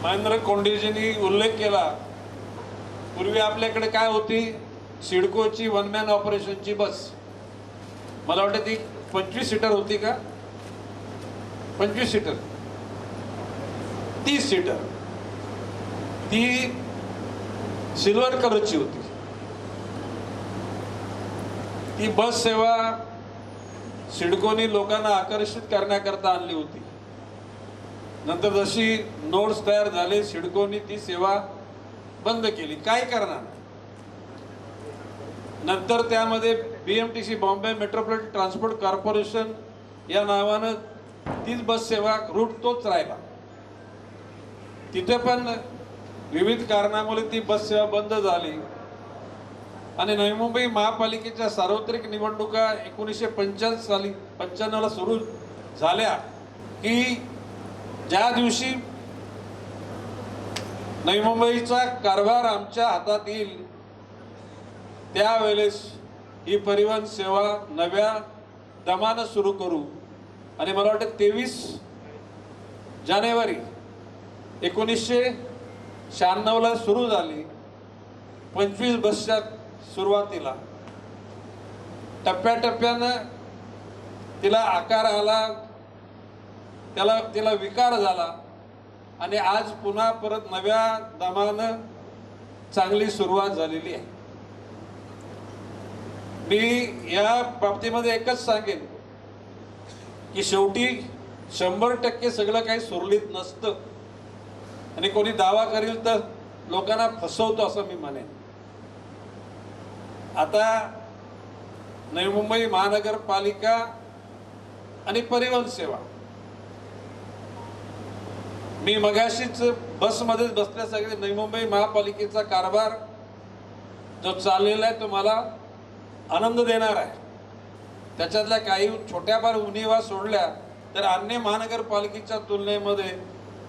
महेंद्र कोंडेजींनी उल्लेख केला, पूर्वी आपल्याकडे काय होती, सिडकोची वन मॅन ऑपरेशनची बस. मला वाटतं ती 25 सीटर होती का, 25 सीटर, 30 सीटर, ती सिल्वर कलरची होती. ती बस सेवा सिडकोनी लोकांना आकर्षित करण्याकरता आणली होती. नंतर जशी नोट्स तयार झाले, सिडकोनी ती सेवा बंद केली. काय करणार? नंतर त्यामध्ये BMTC Bombay metropolitan transport corporation या नावानं तीच बस सेवा, रूट तोच राहिला. तिथे पण विविध कारणामुळे ती बस सेवा बंद झाली आणि नवी मुंबई महापालिकेच्या सार्वत्रिक निवडणुका 1995 ला सुरू झाल्या की ज्या दिवशी नवी मुंबईचा कारभार आमच्या हातात येईल त्यावेळेस ही परिवहन सेवा नव्या दमानं सुरू करू. आणि मला वाटतं 23 जानेवारी 1996 ला सुरू झाली. 25 बसच्या सुरुवातीला टप्प्याटप्प्यानं तिला आकार आला, तिला विकार झाला आणि आज पुन्हा परत नव्या दमानं चांगली सुरुवात झालेली आहे. मी या बाबतीमध्ये एकच सांगेन की शेवटी 100% सगळं काही सुरळीत नसतं आणि कोणी दावा करेल तर लोकांना फसवतो असं मी म्हणेन. आता नवी मुंबई महानगरपालिका आणि परिवहन सेवा, मी मगाशीच बसमध्येच बसल्या सगळे नवी मुंबई महापालिकेचा कारभार जो चाललेला आहे तो मला आनंद देणार आहे. त्याच्यातल्या काही छोट्याफार उणिवा सोडल्या तर अन्य महानगरपालिकेच्या तुलनेमध्ये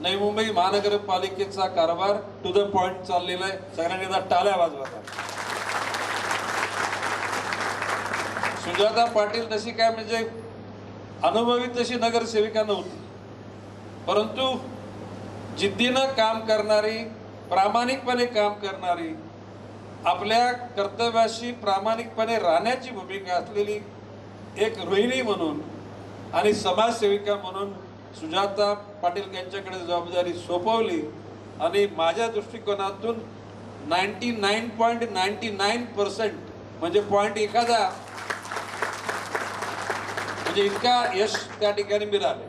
नवी मुंबई महानगरपालिकेचा कारभार टू द पॉइंट चाललेला आहे. सगळ्यांनी टाळ्या वाजवतात. सुजाता पाटील तशी काय म्हणजे अनुभवी तशी नगरसेविका नव्हती, परंतु जिद्दीनं काम करणारी, प्रामाणिकपणे काम करणारी, आपल्या कर्तव्याशी प्रामाणिकपणे राहण्याची भूमिका असलेली एक गृहिणी म्हणून आणि समाजसेविका म्हणून सुजाता पाटील यांच्याकडे जबाबदारी सोपवली आणि माझ्या दृष्टिकोनातून 99.99% म्हणजे पॉइंट एखादा म्हणजे इतका यश त्या ठिकाणी मिळाले.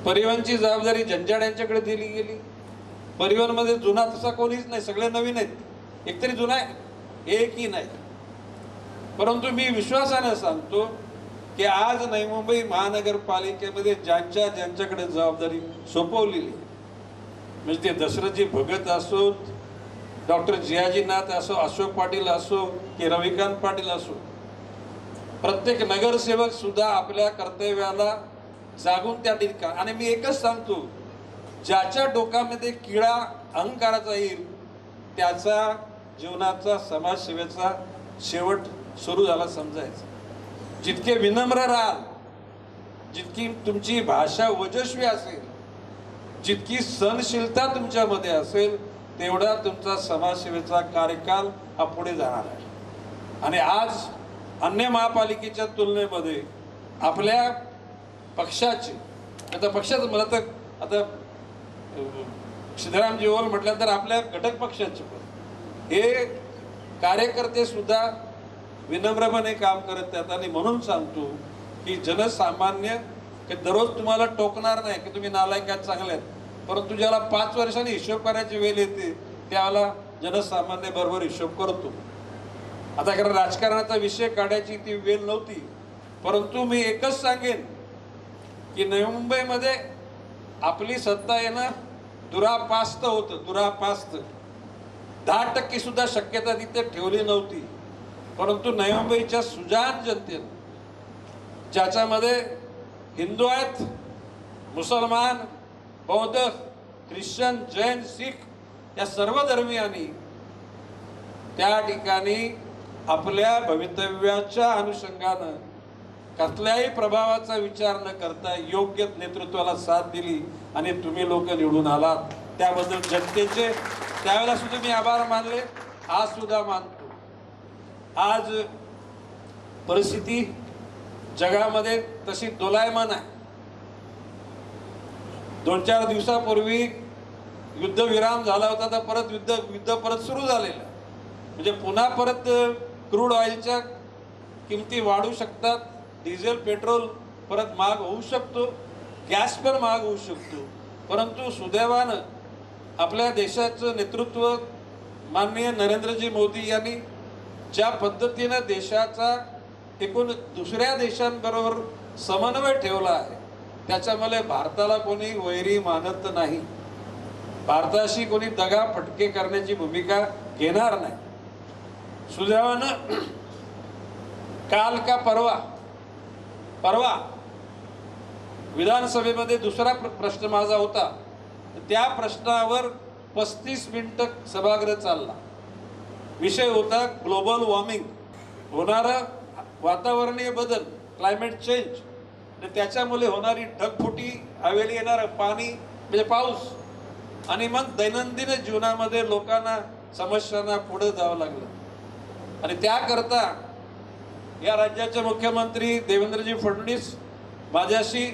परिवहनची जबाबदारी जंजाड यांच्याकडे दिली गेली. परिवहन मध्ये जुना तसा कोणीच नाही, सगळे नवीन आहेत. एकतरी जुना आहे, एकही नाही. परंतु मी विश्वासाने सांगतो की आज नवी मुंबई महानगरपालिकेमध्ये ज्यांच्याकडे जबाबदारी सोपवलेली, म्हणजे ते दशरथजी भगत असोत, डॉक्टर जियाजीनाथ असो, अशोक पाटील असो की रविकांत पाटील असो, प्रत्येक नगरसेवक सुद्धा आपल्या कर्तव्याला जागून त्या ठिकाणी. आणि मी एकच सांगतो, ज्याच्या डोक्यामध्ये किडा अहंकाराचा येईल त्याचा जीवनाचा समाजसेवेचा शेवट सुरू झाला समजायचं. जितके विनम्र राहाल, जितकी तुमची भाषा ओजस्वी असेल, जितकी सहनशीलता तुमच्यामध्ये असेल, तेवढा तुमचा समाजसेवेचा कार्यकाल हा पुढे जाणार आहे. आणि आज अन्य महापालिकेच्या तुलनेमध्ये आपल्या पक्षाचे, आता पक्षाचं मला तर आता सिद्धराम जीवल म्हटल्यानंतर आपल्या घटक पक्षाचे पण हे कार्यकर्ते सुद्धा विनम्रपणे काम करत आहेत. आणि म्हणून सांगतो की जनसामान्य की दररोज तुम्हाला टोकणार नाही की तुम्ही नालायक आहात, चांगले आहेत, परंतु ज्याला 5 वर्षांनी हिशोब करायची वेळ येते त्यावेळेला जनसामान्य बरोबर हिशोब करतो. आता कारण राजकारणाचा विषय काढायची ती वेळ नव्हती, परंतु मी एकच सांगेन की नवी मुंबईमध्ये आपली सत्ता येणं दुरापास्त होतं, दुरापास्त. 10% सुद्धा शक्यता तिथे ठेवली नव्हती. परंतु नवी मुंबईच्या सुजाण जनतेनं, ज्याच्यामध्ये हिंदू आहेत, मुसलमान, बौद्ध, ख्रिश्चन, जैन, शीख या सर्व धर्मियांनी त्या ठिकाणी आपल्या भवितव्याच्या अनुषंगानं कसल्याही प्रभावाचा विचार न करता योग्य नेतृत्वाला साथ दिली आणि तुम्ही लोक निवडून आलात, त्याबद्दल जनतेचे त्यावेळेला सुद्धा मी आभार मानले, आज सुद्धा मानतो. आज परिस्थिती जगामध्ये तशी दोलायमान आहे. 2-4 दिवसापूर्वी युद्धविराम झाला होता, तर परत युद्ध परत सुरू झालेलं, म्हणजे पुन्हा परत क्रूड ऑइलच्या किमती वाढू शकतात, डिझेल पेट्रोल परत महाग होऊ शकतो, गॅस पण महाग होऊ शकतो. परंतु सुदैवानं आपल्या देशाचं नेतृत्व माननीय नरेंद्रजी मोदी यांनी ज्या पद्धतीनं देशाचा एकूण दुसऱ्या देशांबरोबर समन्वय ठेवला आहे, त्याच्यामुळे भारताला कोणी वैरी मानत नाही, भारताशी कोणी दगा फटके करण्याची भूमिका घेणार नाही. सुदैवानं काल का परवा विधानसभेमध्ये दुसरा प्रश्न माझा होता, त्या प्रश्नावर 35 मिनिटं सभागृह चालला. विषय होता ग्लोबल वॉर्मिंग, होणारा वातावरणीय बदल, क्लायमेट चेंज, त्याच्यामुळे होणारी ढगफुटी, हवेली येणारं पाणी म्हणजे पाऊस, आणि मग दैनंदिन जीवनामध्ये लोकांना समस्यांना पुढे जावं लागलं. आणि त्याकरता या राज्याचे मुख्यमंत्री देवेंद्रजी फडणवीस माझ्याशी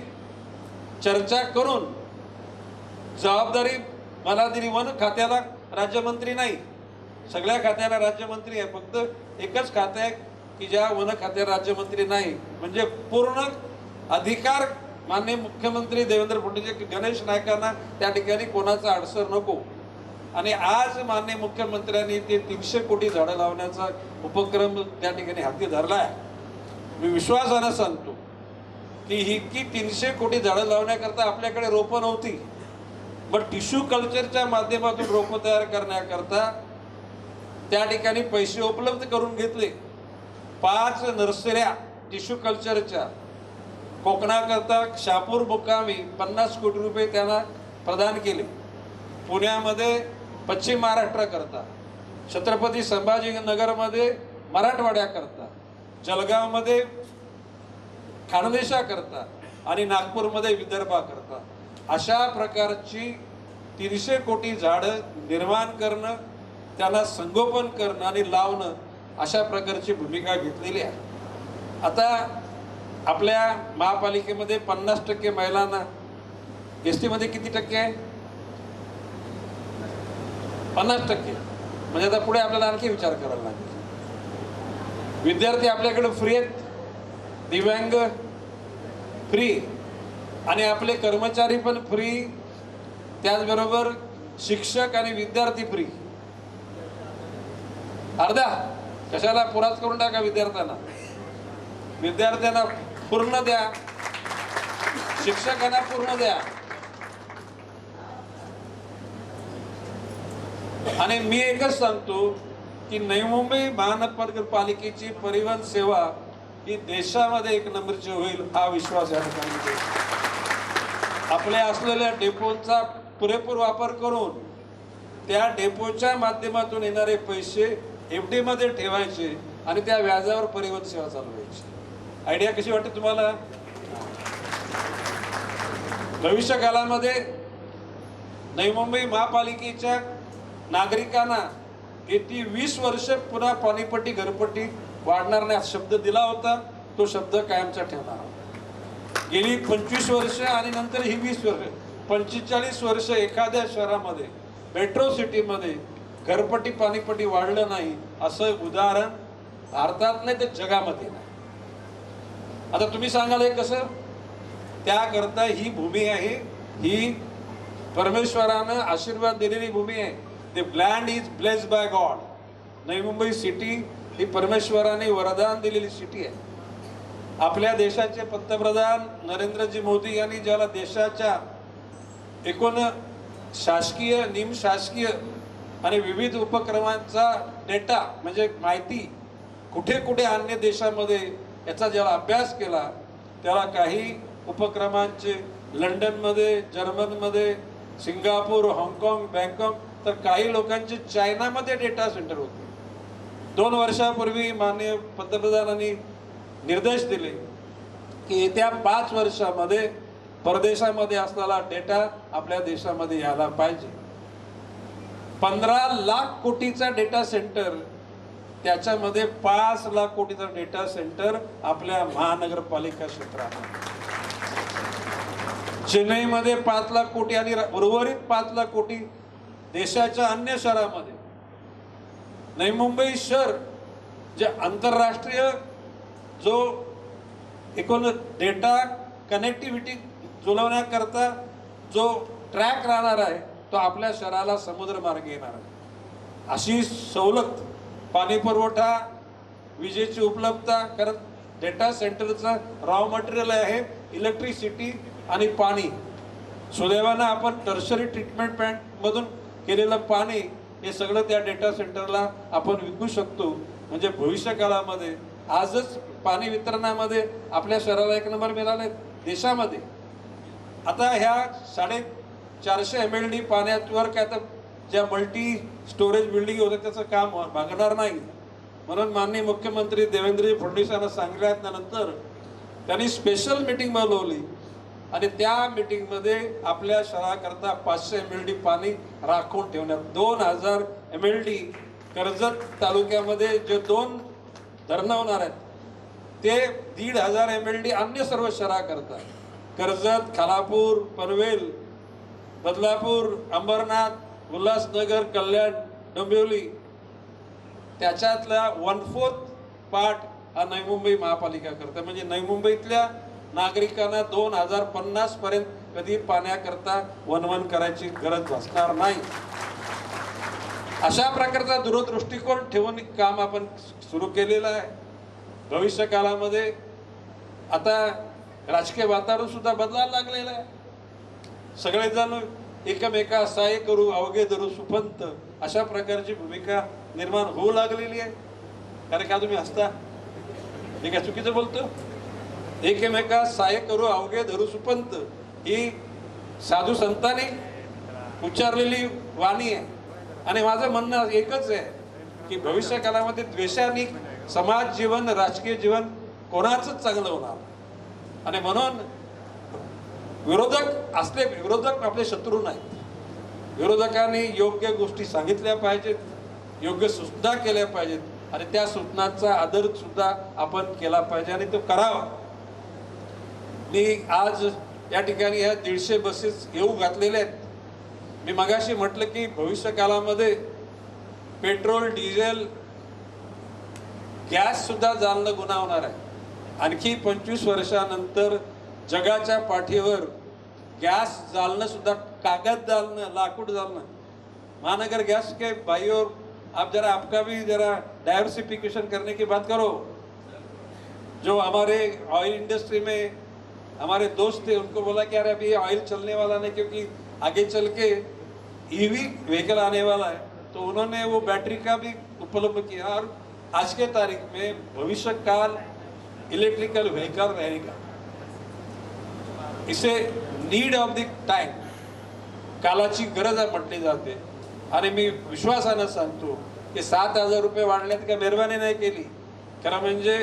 चर्चा करून जबाबदारी मला दिली. वन खात्याला राज्यमंत्री नाही, सगळ्या खात्याला राज्यमंत्री आहे, फक्त एकच खाते आहे की ज्या वन खात्याला राज्यमंत्री नाही, म्हणजे पूर्ण अधिकार माननीय मुख्यमंत्री देवेंद्र फडणवीस गणेश नायकांना त्या ठिकाणी कोणाचा अडसर नको. आणि आज माननीय मुख्यमंत्र्यांनी ते 300 कोटी झाडं लावण्याचा उपक्रम त्या ठिकाणी हाती धरला आहे. मी विश्वासानं सांगतो की ही 300 कोटी झाडं लावण्याकरता आपल्याकडे रोपं नव्हती, पण टिश्यू कल्चरच्या माध्यमातून रोपं तयार करण्याकरता त्या ठिकाणी पैसे उपलब्ध करून घेतले. 5 नर्सऱ्या टिश्यू कल्चरच्या कोकणाकरता शहापूर मुक्कामी 50 कोटी रुपये त्यांना प्रदान केले. पुण्यामध्ये पश्चिम महाराष्ट्राकरता, छत्रपती संभाजीनगरमध्ये मराठवाड्याकरता, जळगावमध्ये खानदेशाकरता आणि नागपूरमध्ये विदर्भाकरता अशा प्रकारची 300 कोटी झाडं निर्माण करणं, त्यांना संगोपन करणं आणि लावणं अशा प्रकारची भूमिका घेतलेली आहे. आता आपल्या महापालिकेमध्ये 50% महिलांना, एस टीमध्ये किती टक्के आहे? 50%. म्हणजे आता पुढे आपल्याला आणखी विचार करायला लागेल. विद्यार्थी आपल्याकडे फ्री आहेत, दिव्यांग फ्री, आणि आपले कर्मचारी पण फ्री, त्याचबरोबर शिक्षक आणि विद्यार्थी फ्री. अर्धा कशाला पुराच करून टाका विद्यार्थ्यांना पूर्ण द्या, शिक्षकांना पूर्ण द्या. आणि मी एकच सांगतो की नवी मुंबई महानगरपालिकेची परिवहन सेवा ही देशामध्ये 1 नंबरची होईल, हा विश्वास या ठिकाणी. आपल्या असलेल्या डेपोचा पुरेपूर वापर करून त्या डेपोच्या माध्यमातून येणारे पैसे FD मध्ये ठेवायचे आणि त्या व्याजावर परिवहन सेवा चालवायची. आयडिया कशी वाटते तुम्हाला? भविष्य काळामध्ये नवी मुंबई महापालिकेच्या नागरिकांना येती 20 वर्ष पुन्हा पाणीपट्टी घरपट्टी वाढणार नाही शब्द दिला होता, तो शब्द कायमचा ठेवणार. गेली 25 वर्ष आणि नंतर ही 20 वर्ष, 45 वर्ष एखाद्या शहरामध्ये मेट्रो सिटीमध्ये घरपट्टी पाणीपट्टी वाढलं नाही असं उदाहरण भारतात नाही तर जगामध्ये नाही. आता तुम्ही सांगाल हे कसं? त्याकरता ही भूमी आहे, ही परमेश्वरानं आशीर्वाद दिलेली भूमी आहे. The land is blessed by God. Navi Mumbai city ही परमेश्वराने वरदान दिलेली सिटी आहे. आपल्या देशाचे पंतप्रधान नरेंद्रजी मोदी यांनी ज्याला देशाच्या एकूण शासकीय, निमशासकीय आणि विविध उपक्रमांचा डेटा म्हणजे माहिती कुठे कुठे अन्य देशामध्ये याचा ज्याला अभ्यास केला, त्याला काही उपक्रमांचे लंडनमध्ये, जर्मनमध्ये, सिंगापूर, हाँगकाँग, बँकॉक, तर काही लोकांचे चायनामध्ये डेटा सेंटर होते. 2 वर्षापूर्वी माननीय पंतप्रधानांनी निर्देश दिले की येत्या 5 वर्षामध्ये परदेशामध्ये असलेला डेटा आपल्या देशामध्ये यायला पाहिजे. 15 लाख कोटीचा डेटा सेंटर, त्याच्यामध्ये 5 लाख कोटीचा डेटा सेंटर आपल्या महानगरपालिका क्षेत्रात. चेन्नईमध्ये 5 लाख कोटी आणि उर्वरित 5 लाख कोटी देशाच्या अन्य शहरामध्ये. नवी मुंबई शहर जे आंतरराष्ट्रीय जो एकूण डेटा कनेक्टिव्हिटी जुळवण्याकरता जो ट्रॅक राहणार आहे तो आपल्या शहराला समुद्रमार्गे येणार आहे. अशी सवलत, पाणी पुरवठा, विजेची उपलब्धता, कारण डेटा सेंटरचं रॉ मटेरियल आहे इलेक्ट्रिसिटी आणि पाणी. सुदैवानं आपण टर्शरी ट्रीटमेंट प्लॅन्ट मधून केलेलं पाणी हे सगळं त्या डेटा सेंटरला आपण विकू शकतो. म्हणजे भविष्य काळामध्ये आजच पाणी वितरणामध्ये आपल्या शहराला 1 नंबर मिळाले देशामध्ये. आता ह्या 450 MLD पाण्यावर काय तर ज्या मल्टी स्टोरेज बिल्डिंग होत्या त्याचं काम भागणार नाही म्हणून माननीय मुख्यमंत्री देवेंद्र फडणवीस यांना सांगितल्यानंतर त्यांनी स्पेशल मीटिंग बोलवली आणि त्या मीटिंगमध्ये आपल्या शहराकरता 500 MLD पाणी राखून ठेवण्यात. 2000 MLD कर्जत तालुक्यामध्ये जे 2 धरणं होणार आहेत ते 1500 MLD अन्य सर्व शहराकरता, कर्जत, खालापूर, पनवेल, बदलापूर, अंबरनाथ, उल्हासनगर, कल्याण, डोंबिवली, त्याच्यातला 1/4 पार्ट हा नवी मुंबई महापालिका करते. म्हणजे नवी मुंबईतल्या नागरिकांना 2050 पर्यंत कधी पाण्याकरता वनवन करायची गरज भासणार नाही. अशा प्रकारचा दूरदृष्टिकोन ठेवून काम आपण सुरू केलेलं आहे. भविष्य काळामध्ये आता राजकीय वातावरण सुद्धा बदलायला लागलेलं आहे. सगळेजण एकमेका सहाय्य करू, अवघे धरू सुपंत, अशा प्रकारची भूमिका निर्माण होऊ लागलेली आहे. कारण का तुम्ही हसता? मी काय चुकीचं बोलतो? एकमेका सहाय्य करू, अवघे धरू सुपंत ही साधू संतांनी उच्चारलेली वाणी आहे. आणि माझं म्हणणं एकच आहे की भविष्य काळामध्ये द्वेषाने समाज जीवन, राजकीय जीवन कोणाचंच चांगलं होणार. आणि म्हणून विरोधक आपले शत्रू नाहीत. विरोधकांनी योग्य गोष्टी सांगितल्या पाहिजेत, योग्य सूचना केल्या पाहिजेत आणि त्या सूचनांचा आदर सुद्धा आपण केला पाहिजे आणि तो करावा. मी आज या ठिकाणी ह्या 150 बसेस येऊ घातलेल्या आहेत. मी मगाशी म्हटलं की भविष्य काळामध्ये पेट्रोल, डिझेल, गॅस सुद्धा जाळणं गुन्हा होणार आहे. आणखी 25 वर्षानंतर जगाच्या पाठीवर गॅस जाळणं सुद्धा, कागद जाळणं, लाकूड जाळणं. महानगर गैस के भाइयों, आप जरा आपका भी जरा डाइवर्सिफिकेशन करने की बात करो. जो हमारे ऑयल इंडस्ट्री में हमारे दोस्त थे उनको बोला कि यार अभी ऑयल चलने वाला नहीं क्योंकि आगे चल के ईवी व्हीकल आने वाला है, तो उन्होंने वो बैटरी का भी उपलब्ध किया. और आज के तारीख में भविष्य काल इलेक्ट्रिकल व्हीकल रहेगा. इसे नीड ऑफ द टाइम, कालाची गरज म्हटली जाते. आणि मी विश्वासानं सांगतो की 7,000 रुपये वाढण्यात काय मेहरबानी नाही केली. खरं म्हणजे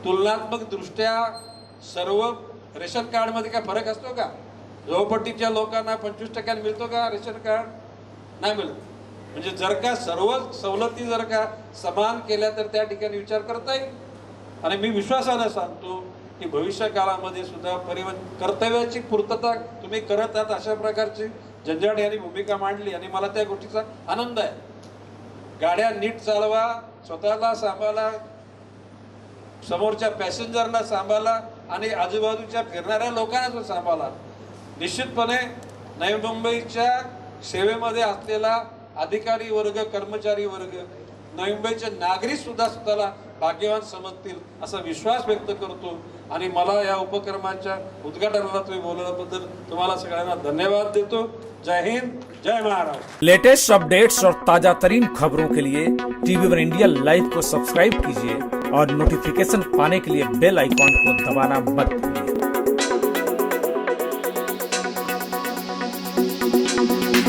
तुलनात्मक दृष्ट्या सर्व रेशन कार्ड मध्ये काय फरक असतो का? झोपडपट्टीच्या लोकांना 25% मिळतो का रेशन कार्ड? नाही मिळत. म्हणजे जर का सर्व सवलती जर का समान केल्या तर त्या ठिकाणी विचार करता येईल. आणि मी विश्वासानं सांगतो की भविष्य काळामध्ये सुद्धा परिवहन कर्तव्याची पूर्तता तुम्ही करत आहात. अशा प्रकारची झंझाट यांनी भूमिका मांडली आणि मला त्या गोष्टीचा आनंद आहे. गाड्या नीट चालवा, स्वतःला सांभाळा, समोरच्या पॅसेंजरला सांभाळा आणि आजूबाजूच्या फिरणाऱ्या लोकांना सांभाळा. निश्चितपणे नवी मुंबईच्या सेवेमध्ये असलेला अधिकारी वर्ग, कर्मचारी वर्ग, नवी मुंबईचे नागरिक सुद्धा स्वतःला भाग्यवान समजतील असा विश्वास व्यक्त करतो. आणि मला या उपक्रमाच्या उद्घाटनाला तुम्ही बोलवल्याबद्दल तुम्हाला सगळ्यांना धन्यवाद देतो. जय हिंद, जय महाराष्ट्र. लेटेस्ट अपडेट्स और ताजा तरीन खबरों के लिए TV1 इंडिया लाइव को सब्सक्राइब कीजिए और नोटिफिकेशन पाने के लिए बेल आइकॉन को दबाना मत भूलिए.